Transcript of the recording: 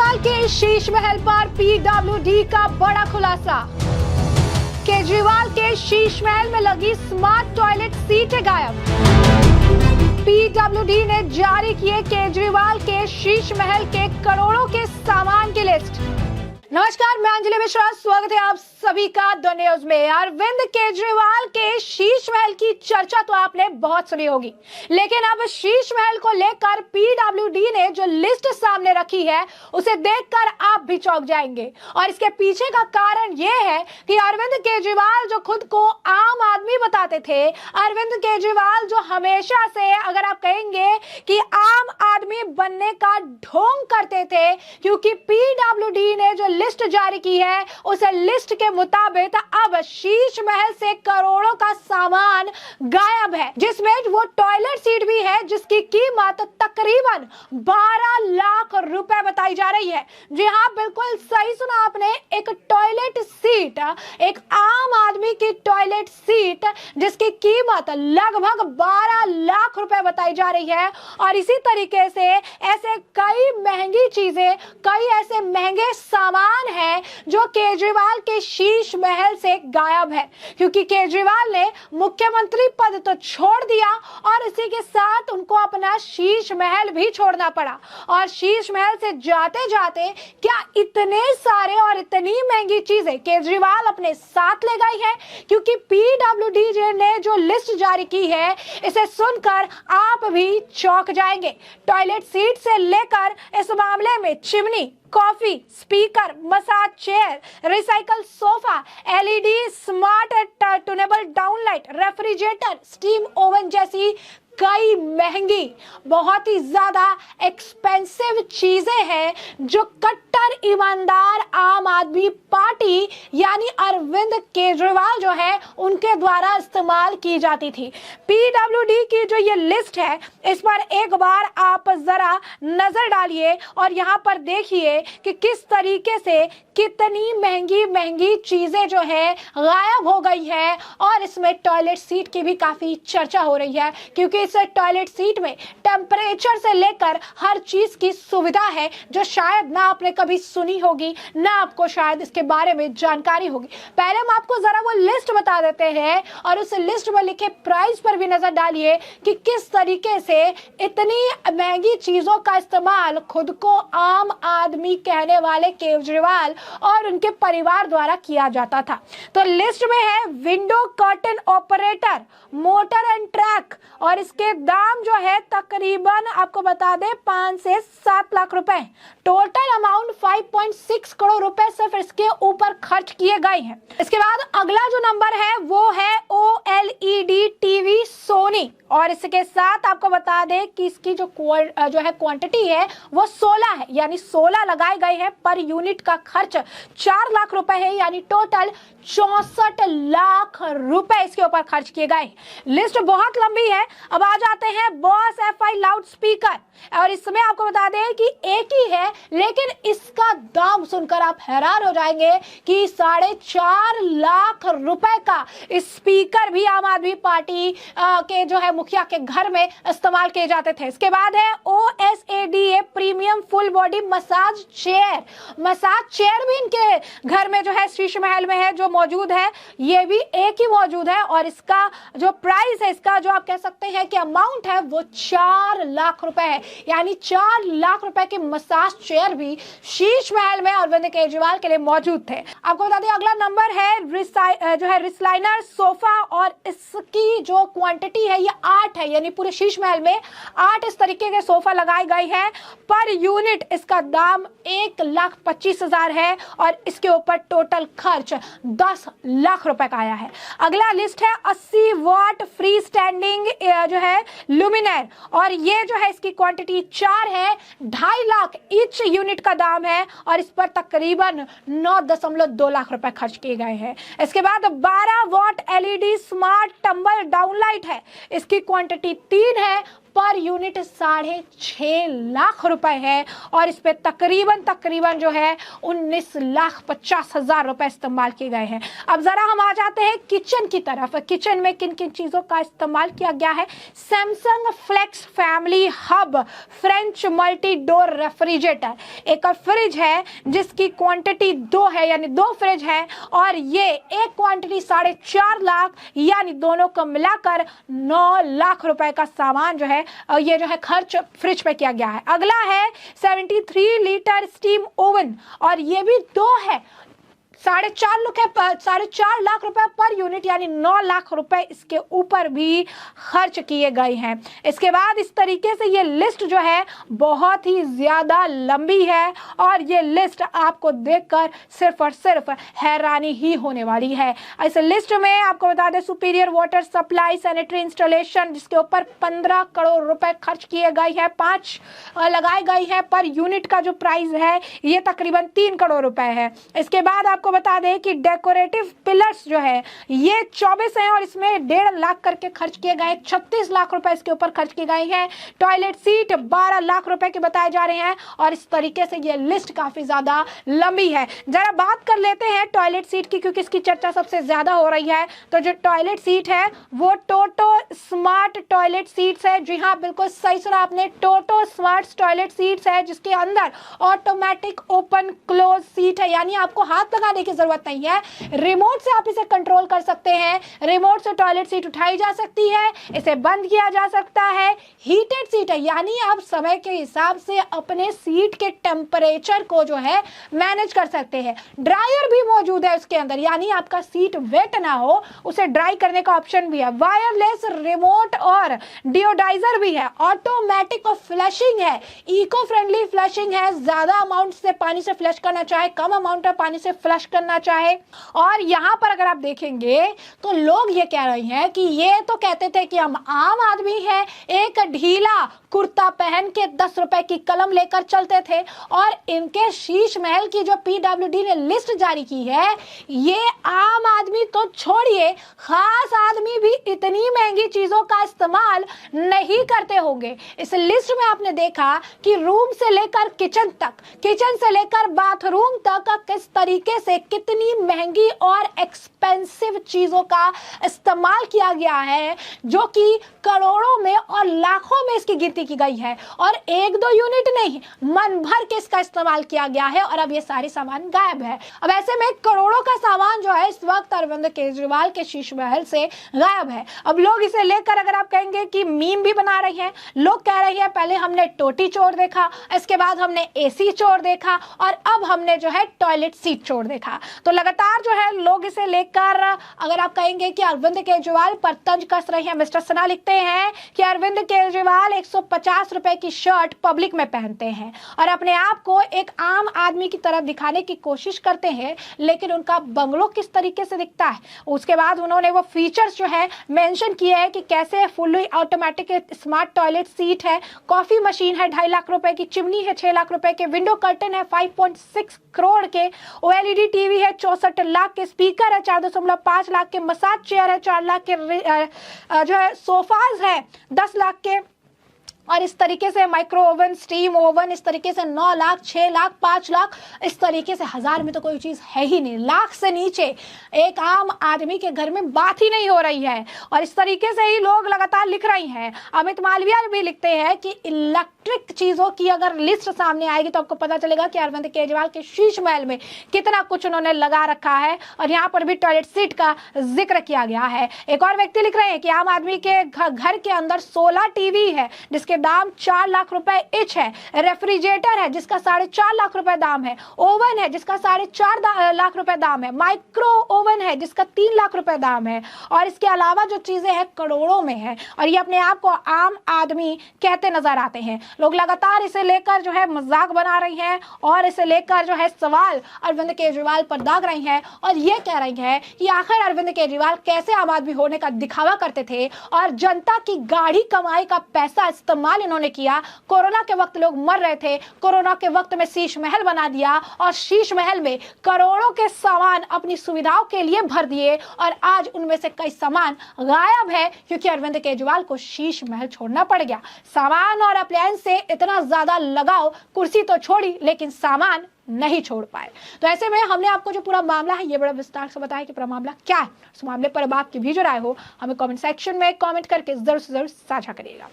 केजरीवाल के शीश महल पर पीडब्ल्यूडी का बड़ा खुलासा। केजरीवाल के शीश महल में लगी स्मार्ट टॉयलेट सीटें गायब। पीडब्ल्यूडी ने जारी किए केजरीवाल के शीश महल के करोड़ों के सामान की लिस्ट। नमस्कार, मैं अंजलि मिश्रा, स्वागत है आप सभी का द न्यूज में। अरविंद केजरीवाल के शीश महल की चर्चा तो आपने बहुत सुनी होगी, लेकिन अब शीश महल को लेकर पीडब्ल्यूडी ने जो लिस्ट सामने रखी है उसे देखकर आप भी चौंक जाएंगे। और इसके पीछे का कारण यह है कि अरविंद केजरीवाल जो खुद को आम आदमी बताते थे, अरविंद केजरीवाल जो हमेशा से अगर आप कहेंगे कि आम आदमी बनने का ढोंग करते थे, क्योंकि पीडब्ल्यूडी ने जो लिस्ट जारी की है उस लिस्ट के मुताबिक अब शीश महल से करोड़ों का सामान गायब है, जिसमें वो टॉयलेट सीट भी है जिसकी कीमत तकरीबन 12 लाख रुपए बताई जा रही है। जी हाँ, बिल्कुल सही सुना आपने, एक टॉयलेट सीट, एक आम आदमी की टॉयलेट सीट जिसकी कीमत लगभग 12 लाख रुपए बताई जा रही है। और इसी तरीके से ऐसे कई महंगी चीजें, कई ऐसे महंगे सामान है जो केजरीवाल के शीश महल से गायब है, क्योंकि केजरीवाल ने मुख्यमंत्री पद तो छोड़ दिया और इसी के साथ उनको अपना शीश महल भी छोड़ना पड़ा। और शीश महल से जाते जाते क्या इतने सारे और इतनी महंगी चीजें केजरीवाल अपने साथ ले गई है, क्योंकि पीडब्ल्यूडी ने जो लिस्ट जारी की है इसे सुनकर आप भी चौंक जाएंगे। टॉयलेट सीट से लेकर इस मामले में chimney, coffee, speaker, massage chair, recycle sofa, LED smart tunable downlight, refrigerator, steam oven जैसी कई महंगी, बहुत ही ज्यादा एक्सपेंसिव चीजें हैं जो कट्टर ईमानदार आम आदमी पार्टी यानी अरविंद केजरीवाल जो है उनके द्वारा इस्तेमाल की जाती थी। पीडब्ल्यूडी की जो ये लिस्ट है इस पर एक बार आप जरा नजर डालिए और यहाँ पर देखिए कि किस तरीके से कितनी महंगी महंगी चीजें जो है गायब हो गई है। और इसमें टॉयलेट सीट की भी काफी चर्चा हो रही है, क्योंकि इस टॉयलेट सीट में टेम्परेचर से लेकर हर चीज की सुविधा है जो शायद ना आपने कभी सुनी होगी, ना आपको शायद इसके बारे में जानकारी होगी। पहले हम आपको जरा वो लिस्ट बता देते हैं और उस लिस्ट में लिखे प्राइस पर भी नजर डालिए कि किस तरीके से इतनी महंगी चीजों का इस्तेमाल खुद को आम आदमी कहने वाले केजरीवाल और उनके परिवार द्वारा किया जाता था। तो लिस्ट में है window curtain operator, motor and track, और इसके दाम जो है तकरीबन आपको बता दें 5 से 7 लाख रुपए। टोटल अमाउंट 5.6 करोड़ रुपए सिर्फ इसके ऊपर खर्च किए गए हैं। इसके बाद अगला जो नंबर है वो है ओएलईडी टीवी सोनी, और इसके साथ आपको बता दें कि इसकी जो है क्वांटिटी है वो 16 है, यानी 16 लगाए गए हैं। पर यूनिट का खर्च 4 लाख रुपए है, यानी टोटल 64 लाख रुपए इसके ऊपर खर्च किए गए। लिस्ट बहुत लंबी है। अब आ जाते हैं बॉस FI लाउड स्पीकर, और इसमें आपको बता दें कि एक ही है, लेकिन इसका दाम सुनकर आप हैरान हो जाएंगे कि 4.5 लाख रुपए का स्पीकर भी आम आदमी पार्टी के जो है मुखिया के घर में इस्तेमाल किए जाते थे। इसके बाद है OSADA premium full body massage chair. Massage chair भी इनके घर में जो है शीश महल में है, जो मौजूद है, ये भी एक ही मौजूद है। और इसका जो प्राइस है, इसका जो आप कह सकते हैं कि अमाउंट है वो 4 लाख रुपए है, यानी 4 लाख रुपए के मसाज चेयर भी शीश महल में अरविंद केजरीवाल के लिए मौजूद थे। आपको बता दें अगला नंबर है जो है रिक्लाइनर सोफा, और इसकी जो क्वांटिटी है ये 8 है, यानी पूरे शीश महल में 8 इस तरीके के सोफा लगाए गए हैं। पर यूनिट इसका दाम 1,25,000 है और इसके ऊपर टोटल खर्च 10 लाख रुपए का आया है। अगला लिस्ट है 80 वाट फ्री स्टैंडिंग जो है लुमिनर, और ये जो है इसकी क्वांटिटी 4 है, 2.5 लाख ईच यूनिट का दाम है, और इस पर तकरीबन 9.2 लाख रुपए खर्च किए गए हैं। इसके बाद 12 वाट LED स्मार्ट टंबल डाउनलाइट है, इसकी क्वांटिटी 3 है, पर यूनिट 6.5 लाख रुपए है और इस पे तकरीबन जो है 19,50,000 रुपए इस्तेमाल किए गए हैं। अब जरा हम आ जाते हैं किचन की तरफ। किचन में किन किन चीजों का इस्तेमाल किया गया है। Samsung Flex family hub French multi door refrigerator, एक फ्रिज है जिसकी क्वांटिटी 2 है, यानी 2 फ्रिज है और ये एक क्वांटिटी 4.5 लाख, यानी दोनों को मिलाकर 9 लाख रुपए का सामान जो है ये जो है खर्च फ्रिज पे किया गया है। अगला है 73 लीटर स्टीम ओवन और ये भी 2 है, 4.5 लाख रुपए पर यूनिट, यानी 9 लाख रुपए इसके ऊपर भी खर्च किए गए हैं। इसके बाद इस तरीके से ये लिस्ट जो है बहुत ही ज्यादा लंबी है और ये लिस्ट आपको देखकर सिर्फ और सिर्फ हैरानी ही होने वाली है। इस लिस्ट में आपको बता दें superior water supply sanitary installation जिसके ऊपर 15 करोड़ रुपए खर्च किए गए हैं, 5 लगाए गए हैं पर यूनिट का जो प्राइस है ये तकरीबन 3 करोड़ रुपए है। इसके बाद आपको बता दें कि डेकोरेटिव पिलर्स जो है ये 24 हैं और इसमें 1.5 लाख करके खर्च किए गए, 36 लाख रुपए इसके ऊपर खर्च किए गए हैं। टॉयलेट सीट 12 लाख रुपए के बताए जा रहे हैं और इस तरीके से ये लिस्ट काफी ज्यादा लंबी है। जरा बात कर लेते हैं टॉयलेट सीट की, क्योंकि इसकी चर्चा सबसे ज्यादा हो रही है। तो जो टॉयलेट सीट है वो टोटो स्मार्ट टॉयलेट सीट्स है। जी हाँ, बिल्कुल सही सुना आपने, टोटो स्मार्ट टॉयलेट सीट्स है जिसके अंदर ऑटोमेटिक ओपन क्लोज सीट है, यानी आपको हाथ लगाने की जरूरत नहीं है, रिमोट से आप इसे कंट्रोल कर सकते हैं। रिमोट से टॉयलेट सीट उठाई जा सकती है, इसे बंद किया जा सकता है। हीटेड सीट है, यानी आप समय के हिसाब से अपने सीट के टेम्परेचर को जो है मैनेज कर सकते हैं। ड्रायर भी मौजूद है उसके अंदर, यानी आपका सीट वेट ना हो उसे ड्राई करने का ऑप्शन भी है। वायरलेस रिमोट और डिओडाइजर भी है। ऑटोमेटिक और फ्लशिंग है, इको फ्रेंडली फ्लशिंग है, ज्यादा अमाउंट से पानी से फ्लश करना चाहे, कम अमाउंट ऑफ पानी से फ्लश करना चाहे। और यहाँ पर अगर आप देखेंगे तो लोग ये कह रहे हैं कि ये तो कहते थे कि हम आम आदमी हैं, एक ढीला कुर्ता पहन के 10 रुपए की कलम लेकर चलते थे और इनके शीश महल की जो पीडब्ल्यूडी ने लिस्ट जारी की है, ये आम आदमी तो छोड़िए, खास आदमी भी इतनी महंगी चीजों का इस्तेमाल नहीं करते होंगे। इस लिस्ट में आपने देखा कि रूम से लेकर किचन तक, किचन से लेकर बाथरूम तक किस तरीके से कितनी महंगी और एक्सपेंसिव चीजों का इस्तेमाल किया गया है, जो कि करोड़ों में और लाखों में इसकी गिनती की गई है। और 1-2 यूनिट नहीं, मन भर के इसका इस्तेमाल किया गया है और अब ये सारे सामान गायब है। अब ऐसे में करोड़ों का सामान जो है इस वक्त अरविंद केजरीवाल के शीश महल से गायब है। अब लोग इसे लेकर अगर आप कहेंगे कि मीम भी बना रहे हैं, लोग कह रहे हैं पहले हमने टोटी चोर देखा, इसके बाद हमने एसी चोर देखा और अब हमने जो है टॉयलेट सीट चोर देखा। तो लगातार जो है लोग इसे लेकर अगर आप कहेंगे कि अरविंद केजरीवाल पर तंज कस रहे हैं। मिस्टर सिन्हा लिखते हैं कि अरविंद केजरीवाल 150 रुपए की शर्ट पब्लिक में पहनते हैं और अपने आप को एक आम आदमी की तरह दिखाने की कोशिश करते हैं, लेकिन उनका बंगलो किस तरीके से दिखता है। उसके बाद उन्होंने वो फीचर्स जो है मेंशन किए हैं कि कैसे fully automatic smart toilet seat है, कॉफी मशीन है 2.5 लाख रुपए की, चिमनी है 6 लाख रुपए के, विंडो कर्टन है 5.6 करोड़ के, ओएलईडी टीवी है 64 लाख के, स्पीकर है 4.5 लाख के, मसाज चेयर है 4 लाख के, जो है सोफाज है 10 लाख के और इस तरीके से माइक्रो ओवन, स्टीम ओवन, इस तरीके से 9 लाख, 6 लाख, 5 लाख, इस तरीके से 1000 में तो कोई चीज है ही नहीं। लाख से नीचे एक आम आदमी के घर में बात ही नहीं हो रही है और इस तरीके से ही लोग लगातार लिख रही हैं। अमित मालविया भी लिखते हैं कि इलेक्ट्रिक चीजों की अगर लिस्ट सामने आएगी तो आपको पता चलेगा कि अरविंद केजरीवाल के शीश महल में कितना कुछ उन्होंने लगा रखा है और यहाँ पर भी टॉयलेट सीट का जिक्र किया गया है। एक और व्यक्ति लिख रहे हैं कि आम आदमी के घर के अंदर 16 टीवी है जिसके दाम 4 लाख रुपए इच है, रेफ्रिजरेटर है जिसका 4.5 लाख रुपए दाम है, ओवन है जिसका 4.5 लाख रुपए दाम है, माइक्रो ओवन है जिसका 3 लाख रुपए दाम है और इसके अलावा जो चीजें हैं करोड़ों में है और ये अपने आप को आम आदमी कहते नजर आते हैं। लोग लगातार इसे लेकर जो है मजाक बना रही हैं और इसे लेकर जो है सवाल अरविंद केजरीवाल पर दाग रही हैं और ये कह रही है कि आखिर अरविंद केजरीवाल कैसे आम आदमी होने का दिखावा करते थे और जनता की गाढ़ी कमाई का पैसा इस्तेमाल इस्तेमाल इन्होंने किया। कोरोना के वक्त लोग मर रहे थे, कोरोना के वक्त में शीश महल बना दिया और शीश महल में करोड़ों के सामान अपनी सुविधाओं के लिए भर दिए और आज उनमें से कई सामान गायब है क्योंकि अरविंद केजरीवाल को शीश महल छोड़ना पड़ गया। सामान और अप्लायंस से इतना ज्यादा लगाव, कुर्सी तो छोड़ी लेकिन सामान नहीं छोड़ पाए। तो ऐसे में हमने आपको जो पूरा मामला है ये बड़ा विस्तार से बताया कि पूरा मामला क्या है। इस मामले पर अब आपकी भी जो राय हो हमें कमेंट सेक्शन में कमेंट करके जरूर से जरूर साझा करिएगा।